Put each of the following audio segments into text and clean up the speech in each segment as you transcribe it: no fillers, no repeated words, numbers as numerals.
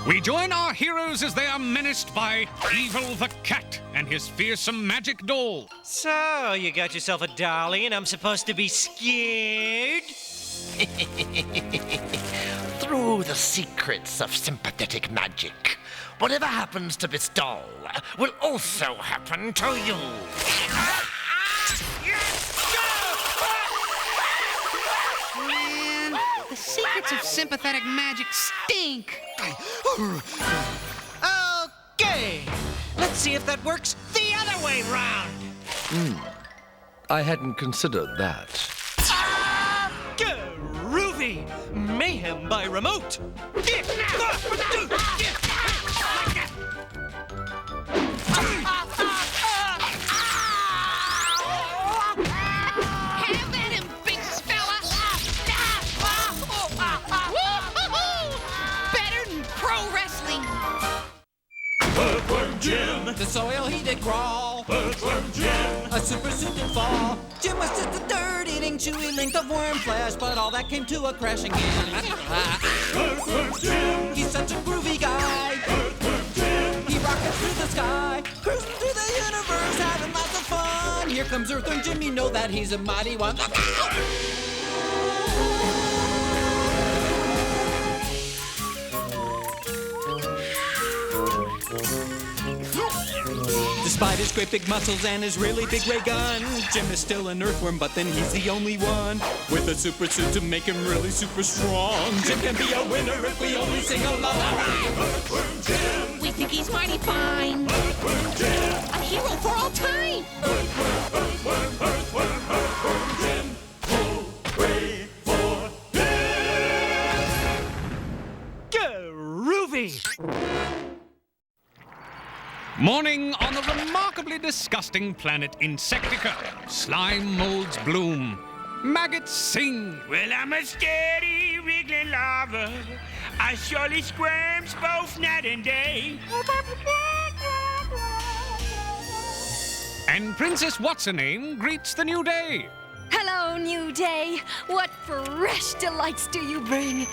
We join our heroes as they are menaced by Evil the Cat and his fearsome magic doll. So, you got yourself a dolly and I'm supposed to be scared? Through the secrets of sympathetic magic, whatever happens to this doll will also happen to you. Man, the secrets of sympathetic magic stink. Okay, let's see if that works the other way round. I hadn't considered that. Groovy! Mayhem by remote! Have at him, big fella. Woo-hoo-hoo! Better than pro wrestling. Earthworm Jim, The soil he did crawl, Earthworm Jim, a super suit did fall. Jim was just a dirt-eating, chewy length of worm flesh, but all that came to a crashing end. Earthworm Jim, He's such a groovy guy. Earthworm Jim, He rockets through the sky, cruising through the universe, having lots of fun. Here comes Earthworm Jim, you know that he's a mighty one. Look out! Despite his great big muscles and his really big ray gun, Jim is still an earthworm, but then he's the only one with a super suit to make him really super strong. Jim can be a winner if we only sing along. Earthworm Jim, We think he's mighty fine. Earthworm Jim, A hero for all time. Earthworm Jim, hooray for him! Groovy! Morning on the remarkably disgusting planet Insectica. Slime molds bloom. Maggots sing. Well, I'm a steady wriggling larva. I surely squirms both night and day. And Princess What's-Her-Name greets the new day. Hello, new day. What fresh delights do you bring?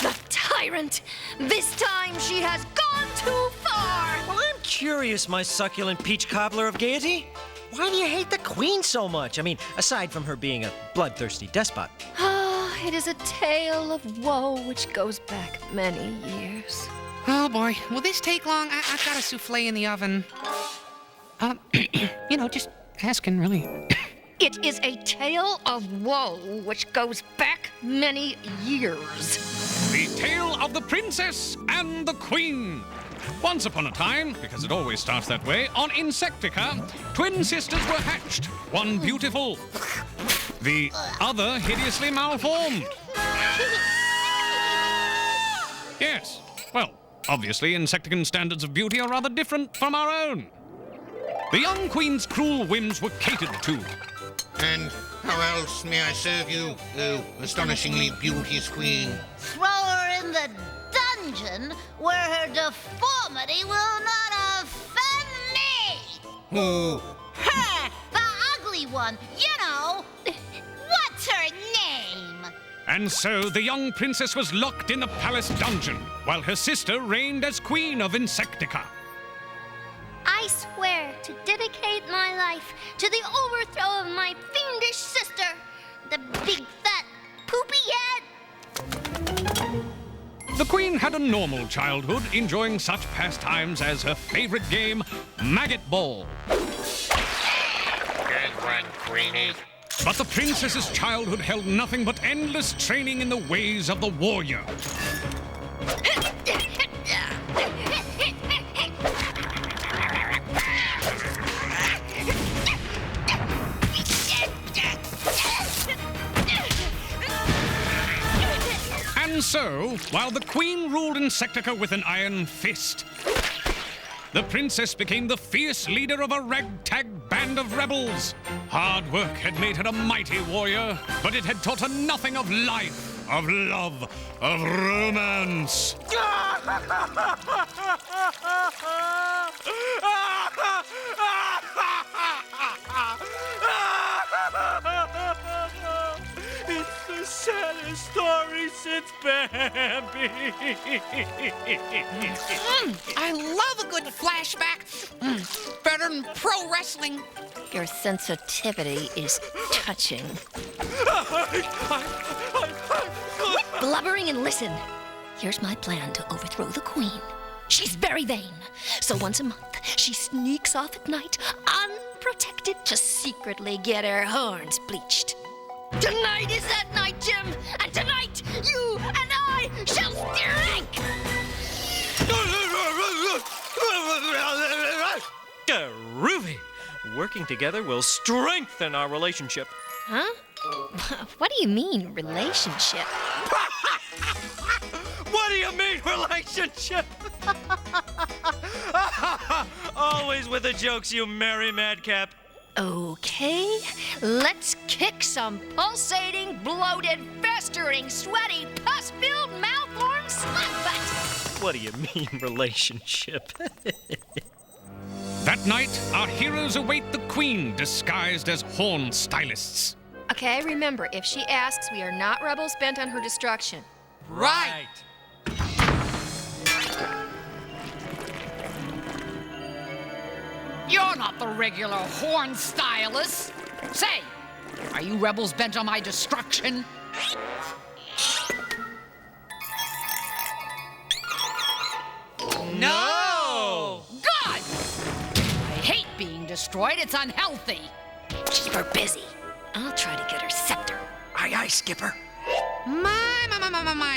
The tyrant! This time she has gone too far! Well, I'm curious, my succulent peach cobbler of gaiety. Why do you hate the queen so much? I mean, aside from her being a bloodthirsty despot. Ah, it is a tale of woe which goes back many years. Oh boy, will this take long? I've got a souffle in the oven. Just asking, really. It is a tale of woe which goes back many years. The tale of the princess and the queen. Once upon a time, because it always starts that way, on Insectica, twin sisters were hatched. One beautiful, the other hideously malformed. Yes, well, obviously Insectican standards of beauty are rather different from our own. The young queen's cruel whims were catered to. And how else may I serve you, oh astonishingly beauteous queen? Throw her in the dungeon where her deformity will not offend me! Who? Ha! The ugly one, you know! What's her name? And so the young princess was locked in a palace dungeon, while her sister reigned as queen of Insectica. I swear to dedicate my life to the overthrow of my fiendish sister, the big fat poopy head. The queen had a normal childhood, enjoying such pastimes as her favorite game, Maggot Ball. Good one, Queenie. But the princess's childhood held nothing but endless training in the ways of the warrior. And so, while the queen ruled Insectica with an iron fist, the princess became the fierce leader of a ragtag band of rebels. Hard work had made her a mighty warrior, but it had taught her nothing of life, of love, of romance. It's so saddest story since Bambi. I love a good flashback. Better than pro wrestling. Your sensitivity is touching. Quit blubbering and listen. Here's my plan to overthrow the queen. She's very vain, so once a month she sneaks off at night, unprotected, to secretly get her horns bleached. Tonight is that night, Jim, and tonight you and I shall drink! Groovy! Working together will strengthen our relationship. Huh? What do you mean, relationship? What do you mean, relationship? Always with the jokes, you merry madcap. Okay, let's kick some pulsating, bloated, festering, sweaty, pus-filled mouth-worm slugbutt. What do you mean, relationship? That night, our heroes await the queen disguised as horn stylists. Okay, remember, if she asks, we are not rebels bent on her destruction. Right. You're not the regular horn stylist. Say, are you rebels bent on my destruction? No! Good! I hate being destroyed. It's unhealthy. Keep her busy. I'll try to get her scepter. Aye, aye, Skipper. My.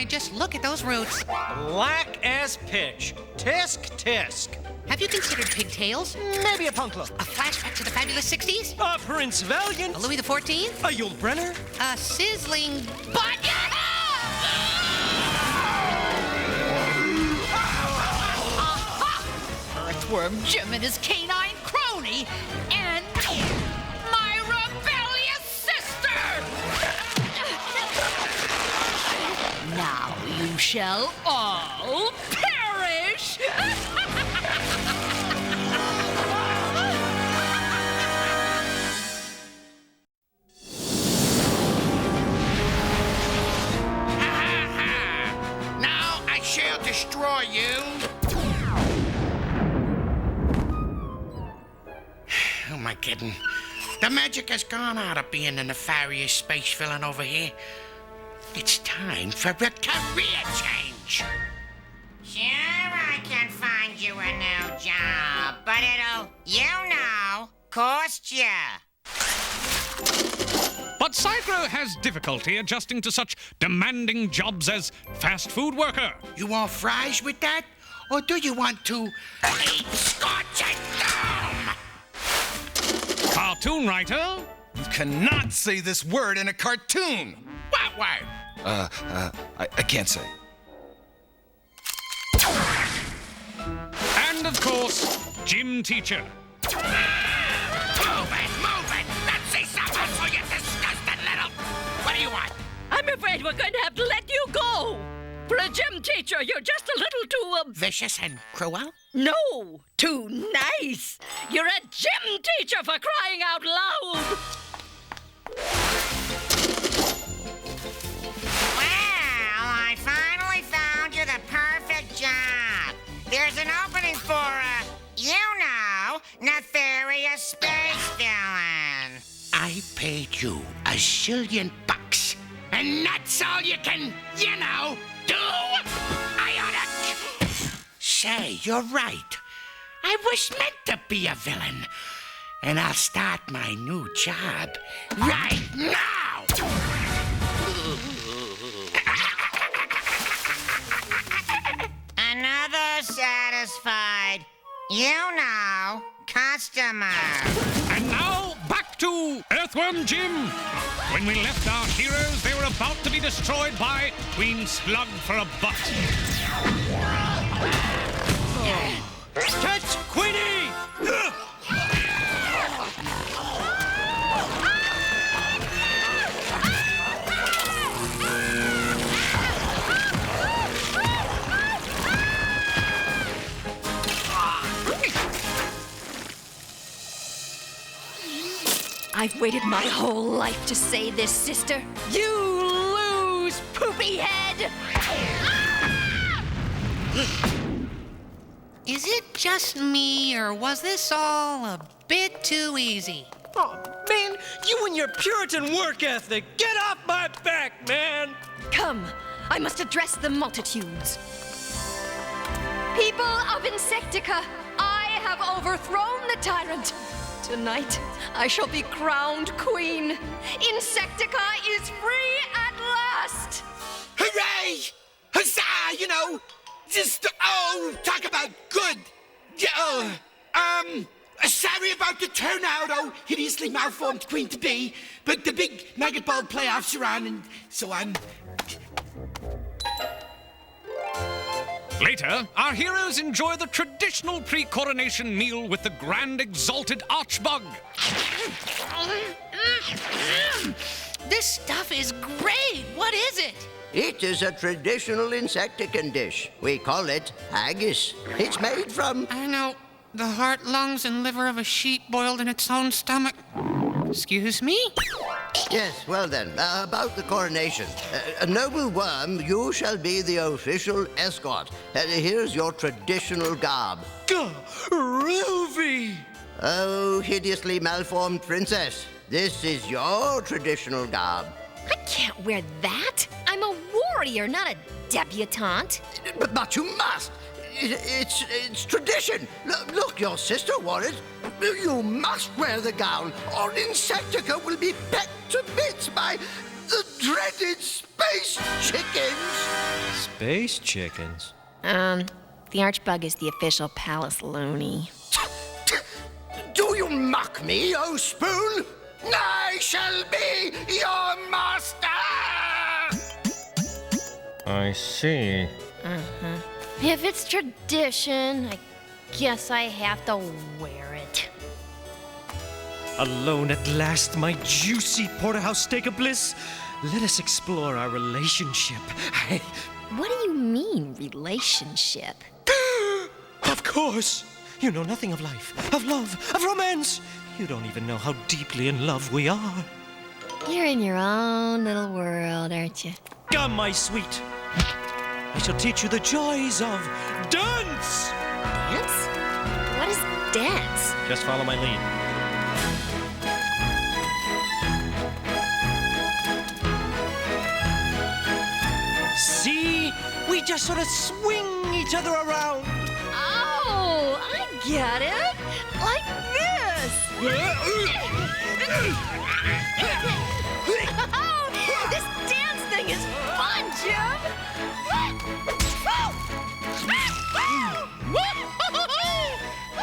Just look at those roots. Black as pitch. Tisk, tisk. Have you considered pigtails? Maybe a punkler. A flashback to the fabulous 60s? A Prince Valiant. A Louis XIV? A Yul Brenner. A sizzling butt? Earthworm Jim and his canine crony, and my rebellious sister! Now you shall all perish! Now I shall destroy you. Who am I kidding? The magic has gone out of being a nefarious space villain over here. It's time for a career change. Sure, I can find you a new job, but it'll, cost ya. But Cygro has difficulty adjusting to such demanding jobs as fast food worker. You want fries with that? Or do you want to eat scorching doom? Cartoon writer. You cannot say this word in a cartoon. What word? I can't say. And of course, gym teacher. Move it! Let's see something for you disgusting little... What do you want? I'm afraid we're going to have to let you go. For a gym teacher, you're just a little too, Vicious and cruel? No, too nice. You're a gym teacher, for crying out loud. Well, I finally found you the perfect job. There's an opening for nefarious space villain. I paid you $1 zillion, and that's all you can, do? I oughta... Say, you're right. I was meant to be a villain, and I'll start my new job right now. Another satisfied, customer. And now, back to Earthworm Jim. When we left our heroes, they were about to be destroyed by Queen Slug for a butt. Catch Queenie! I've waited my whole life to say this, sister. You lose, poopy head! Is it just me, or was this all a bit too easy? Oh, man, you and your Puritan work ethic! Get off my back, man! Come, I must address the multitudes. People of Insectica, I have overthrown the tyrant. Tonight, I shall be crowned queen. Insectica is free at last! Hooray! Huzzah, you know! Just, talk about good. Sorry about the turnout, hideously malformed queen-to-be, but the big maggot ball playoffs are on, and so I'm... Later, our heroes enjoy the traditional pre-coronation meal with the grand exalted archbug. This stuff is great. What is it? It is a traditional Insectican dish. We call it haggis. It's made from... I know. The heart, lungs, and liver of a sheep boiled in its own stomach. Excuse me? Yes, well then, about the coronation. A noble worm, you shall be the official escort. Here's your traditional garb. Ruby! Oh, hideously malformed princess. This is your traditional garb. I can't wear that. I'm a warrior, not a debutante. But you must. It's tradition. Look, your sister wore it. You must wear the gown, or Insectica will be pecked to bits by the dreaded space chickens. Space chickens? The archbug is the official palace loony. Do you mock me, oh spoon? I shall be your master! I see. If it's tradition, I guess I have to wear it. Alone at last, my juicy porterhouse steak of bliss. Let us explore our relationship. What do you mean, relationship? Of course! You know nothing of life, of love, of romance. You don't even know how deeply in love we are. You're in your own little world, aren't you? Come, my sweet. I shall teach you the joys of dance! Dance? What is dance? Just follow my lead. See? We just sort of swing each other around. Oh, I get it. Like this. Oh, this dance thing is fun, Jim.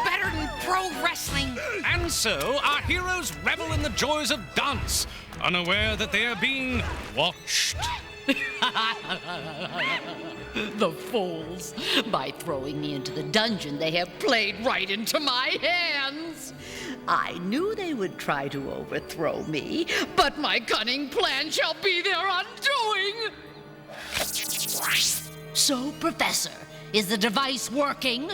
Better than pro wrestling. And so, our heroes revel in the joys of dance, unaware that they are being watched. The fools. By throwing me into the dungeon, they have played right into my hands. I knew they would try to overthrow me, but my cunning plan shall be their undoing. So, Professor, is the device working?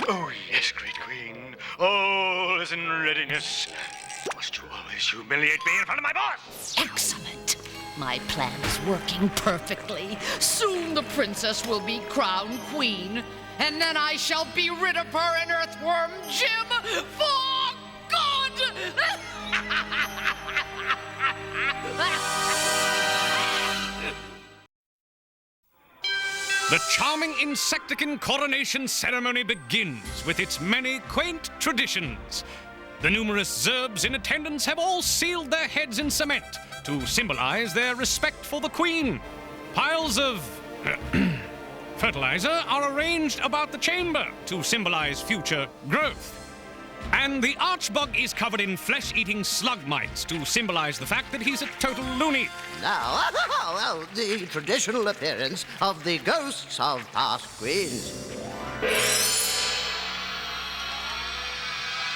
Oh, yes, great queen. All is in readiness. Must you always humiliate me in front of my boss? Excellent. My plan is working perfectly. Soon the princess will be crowned queen, and then I shall be rid of her and Earthworm Jim for good! The charming Insectican coronation ceremony begins with its many quaint traditions. The numerous zerbs in attendance have all sealed their heads in cement to symbolize their respect for the queen. Piles of fertilizer are arranged about the chamber to symbolize future growth. And the archbug is covered in flesh-eating slug mites to symbolize the fact that he's a total loony. Now, well, the traditional appearance of the ghosts of past queens.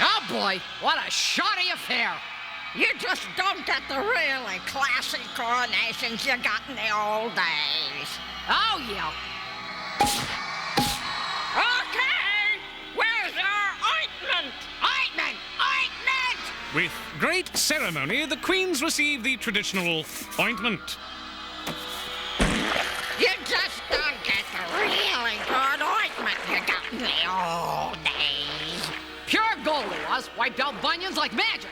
Oh boy, what a shoddy affair! You just don't get the really classy coronations you got in the old days. Oh, yeah. Okay, where's our ointment? Ointment! Ointment! With great ceremony, the queens receive the traditional ointment. You just don't get the really good ointment you got in the old days. Pure gold it was. Wiped out bunions like magic.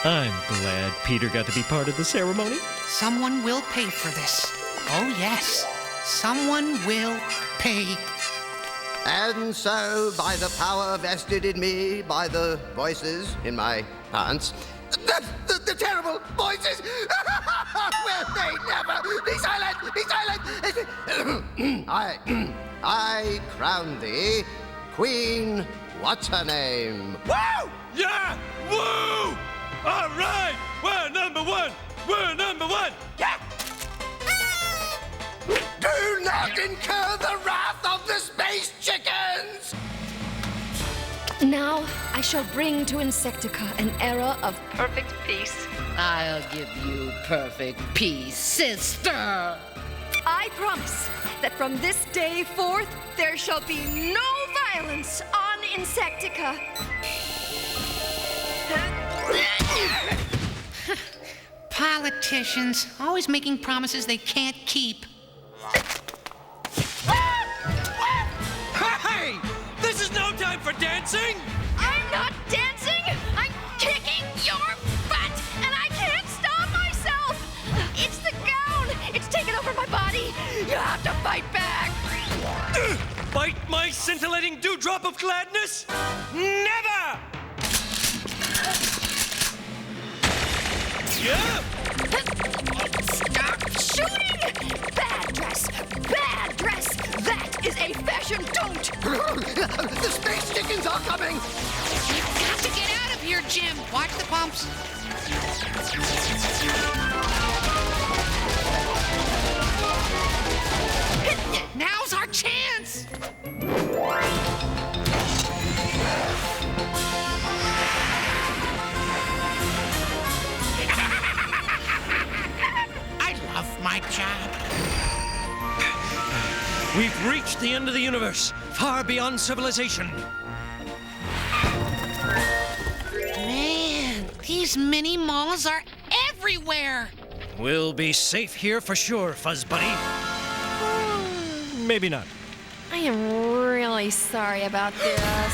I'm glad Peter got to be part of the ceremony. Someone will pay for this. Oh, yes. Someone will pay. And so, by the power vested in me by the voices in my pants, the terrible voices, will they never be silent? Be silent! I crown thee Queen What's Her Name. Woo! Yeah! Woo! All right! We're number one! We're number one! Yeah! Do not incur the wrath of the space chickens! Now I shall bring to Insectica an era of perfect peace. I'll give you perfect peace, sister. I promise that from this day forth, there shall be no violence on Insectica. Politicians, always making promises they can't keep. Hey! This is no time for dancing! I'm not dancing! I'm kicking your butt! And I can't stop myself! It's the gown! It's taken over my body! You have to fight back! Bite my scintillating dewdrop of gladness? Never! Yeah! Stop shooting! Bad dress! Bad dress! That is a fashion don't! The space chickens are coming! You've got to get out of here, Jim. Watch the pumps. Now's our chance! I love my job. We've reached the end of the universe, far beyond civilization. Man, these mini malls are everywhere. We'll be safe here for sure, Fuzz Buddy. Maybe not. I am really sorry about this.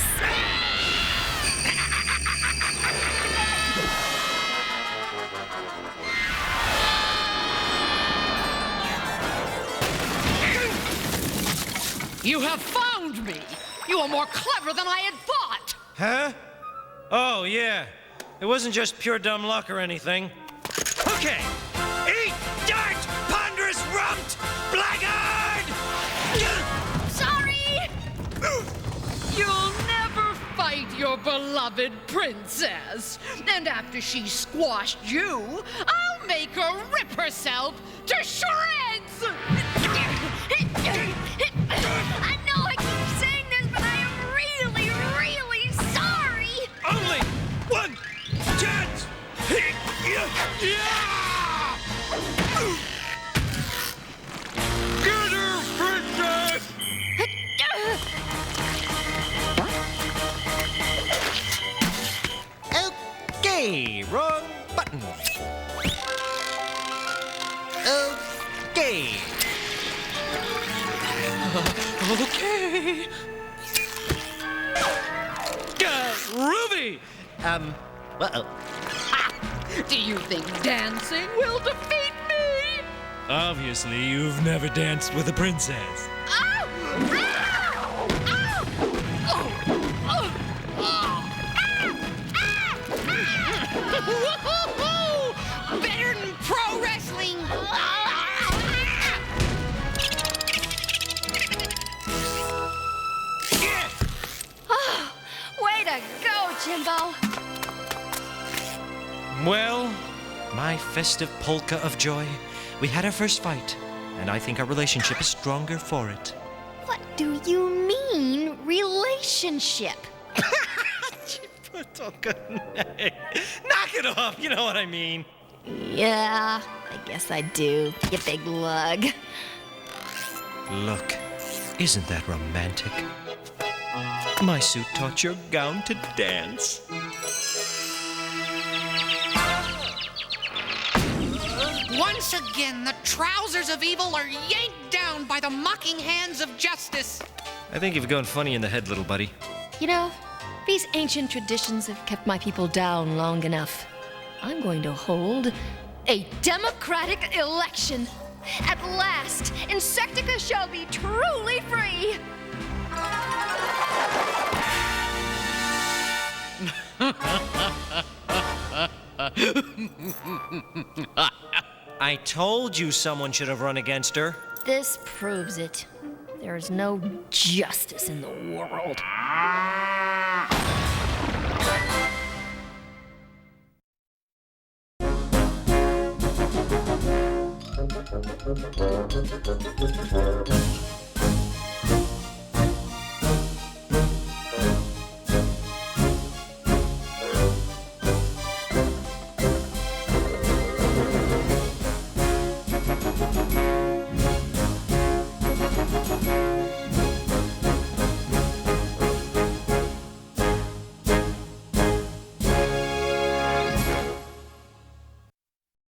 You have found me. You are more clever than I had thought. Huh? Oh, yeah. It wasn't just pure dumb luck or anything. Okay. Eat dirt, ponderous rumped blackguard! Sorry! You'll never fight your beloved princess. And after she's squashed you, I'll make her rip herself to shreds! I know I keep saying this, but I am really, really sorry! Only one chance! Get her, princess! Okay, wrong button. Okay. Okay. Ruby! Uh-oh. Do you think dancing will defeat me? Obviously, you've never danced with a princess. Ow! Ow! Ow! Oh! Oh! Oh! Woo-hoo-hoo! Better than pro wrestling. Way to go, Jimbo! Well, my festive polka of joy, we had our first fight, and I think our relationship is stronger for it. What do you mean, relationship? Knock it off, you know what I mean. Yeah, I guess I do, you big lug. Look, isn't that romantic? My suit taught your gown to dance. Once again, the trousers of evil are yanked down by the mocking hands of justice. I think you've gone funny in the head, little buddy. You know, these ancient traditions have kept my people down long enough. I'm going to hold a democratic election. At last, Insectica shall be truly free. I told you someone should have run against her. This proves it. There is no justice in the world.